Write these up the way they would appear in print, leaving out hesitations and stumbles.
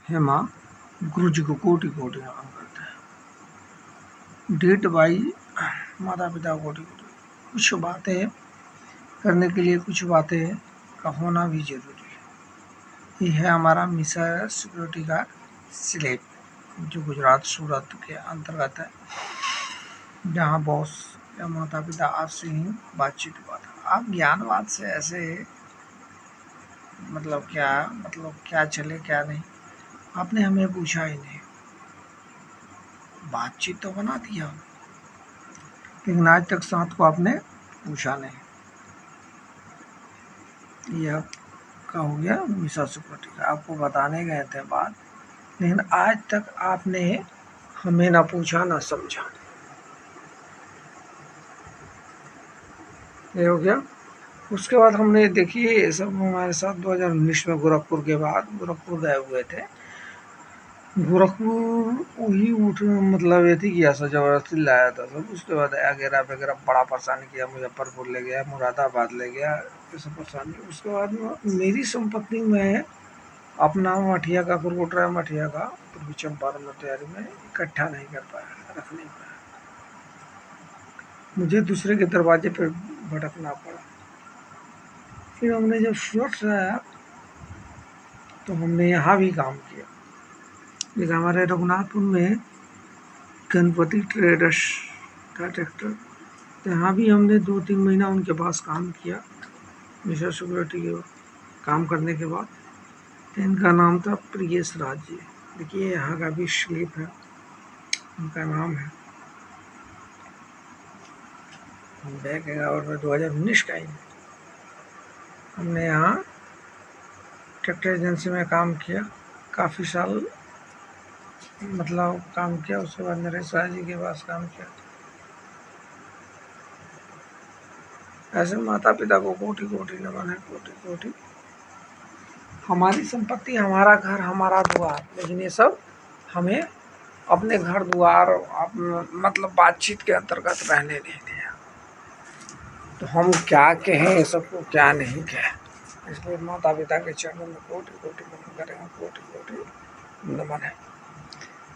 हे माँ, गुरु जी को कोटि कोटि नमन करते हैं। डेट बाई माता पिता कोटि कोटि। कुछ बातें करने के लिए कुछ बातें का होना भी जरूरी है। ये है हमारा मिशन सिक्योरिटी का स्लेब, जो गुजरात सूरत के अंतर्गत है, जहाँ बॉस या माता पिता आपसे ही बातचीत हुआ था। आप ज्ञानवाद से ऐसे मतलब क्या चले क्या नहीं, आपने हमें पूछा ही नहीं। बातचीत तो बना दिया, लेकिन आज तक साथ को आपने पूछा नहीं। यह आपका हो गया मिशन सिक्योरिटी का। आपको बताने गए थे बात, लेकिन आज तक आपने हमें ना पूछा ना समझा। ये हो गया। उसके बाद हमने देखिए ये सब हमारे साथ 2019 में गोरखपुर के बाद गोरखपुर गए हुए थे। गोरखपुर वही उठ मतलब ये थी किया सा जबरदस्ती लाया था सब। उसके बाद वगैरह वगैरह बड़ा परेशान किया, मुजफ्फरपुर ले गया, मुरादाबाद ले गया, ये सब परेशानी। उसके बाद मेरी संपत्ति में अपना मठिया का कुरकुटरा मठिया का पूर्वी चंपारण में तैयारी में इकट्ठा नहीं कर पाया, रख नहीं पाया। मुझे दूसरे के दरवाजे पर भटकना पड़ा। फिर हमने जब सूरत से आया तो हमने यहाँ भी काम किया। लेकिन हमारे रघुनाथपुर में गणपति ट्रेडर्स था ट्रैक्टर, तो यहाँ भी हमने 2-3 महीना उनके पास काम किया मिशन सिक्योरिटी के काम करने के बाद। तो इनका नाम था प्रियेश राज जी। देखिए यहाँ का भी स्लिप है, उनका नाम है। बैक में 2019 का ही हमने यहाँ ट्रैक्टर एजेंसी में काम किया, काफ़ी साल मतलब काम किया। उसके बाद नरेश राज जी के पास काम किया। ऐसे माता पिता को कोटि कोटि नमन है, कोटि कोटि। हमारी संपत्ति, हमारा घर, हमारा द्वार, लेकिन ये सब हमें अपने घर द्वार मतलब बातचीत के अंतर्गत रहने नहीं दिया। तो हम क्या कहें ये सबको, क्या नहीं कहें। इसलिए माता पिता के चरणों में कोटि कोटि नमन करेंगे, कोटि कोटि नमन है।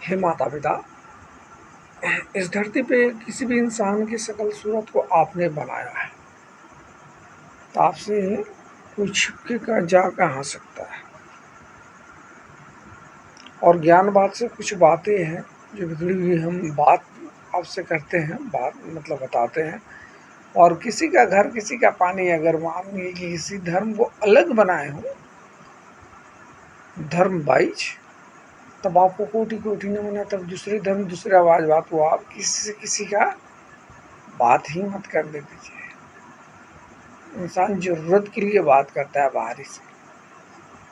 हे माता पिता, इस धरती पे किसी भी इंसान की शकल सूरत को आपने बनाया है, तो आपसे कोई छिपके का जा कहाँ सकता है। और ज्ञान बात से कुछ बातें हैं जो बिगड़ी हुई हम बात आपसे करते हैं, बात मतलब बताते हैं। और किसी का घर किसी का पानी, अगर मान लीजिए कि किसी धर्म को अलग बनाए हो धर्म वाइज, तब आपको कोटि कोटि नमन है। तब दूसरे धर्म दूसरे आवाज बात हो, आप किसी से किसी का बात ही मत कर ले दीजिए। इंसान जरूरत के लिए बात करता है, बाहरी से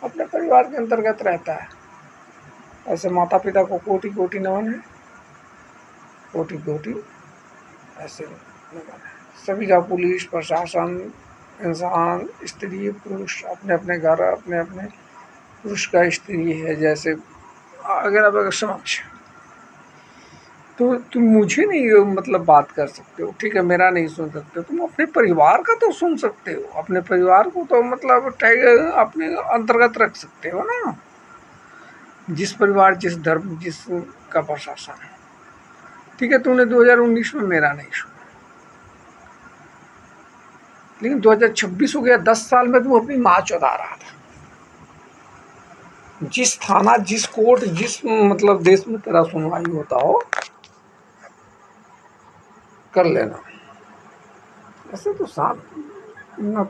अपने परिवार के अंतर्गत रहता है। ऐसे माता पिता को कोटि कोटि नमन है, कोटि कोटि ऐसे नमन है। सभी का पुलिस प्रशासन, इंसान, स्त्री पुरुष, अपने अपने घर, अपने अपने पुरुष का स्त्री है जैसे अगर समक्ष। तो तुम मुझे नहीं मतलब बात कर सकते हो, ठीक है, मेरा नहीं सुन सकते, तुम अपने परिवार का तो सुन सकते हो। अपने परिवार को तो मतलब अपने अंतर्गत रख सकते हो ना। जिस परिवार, जिस धर्म, जिस का प्रशासन है, ठीक है। तुमने 2019 में मेरा नहीं सुना, लेकिन 2026 हो गया, 10 साल में तुम अपनी माँ चौधा रहा था। जिस थाना, जिस कोर्ट, जिस मतलब देश में तेरा सुनवाई होता हो, कर लेना। ऐसे तो साथ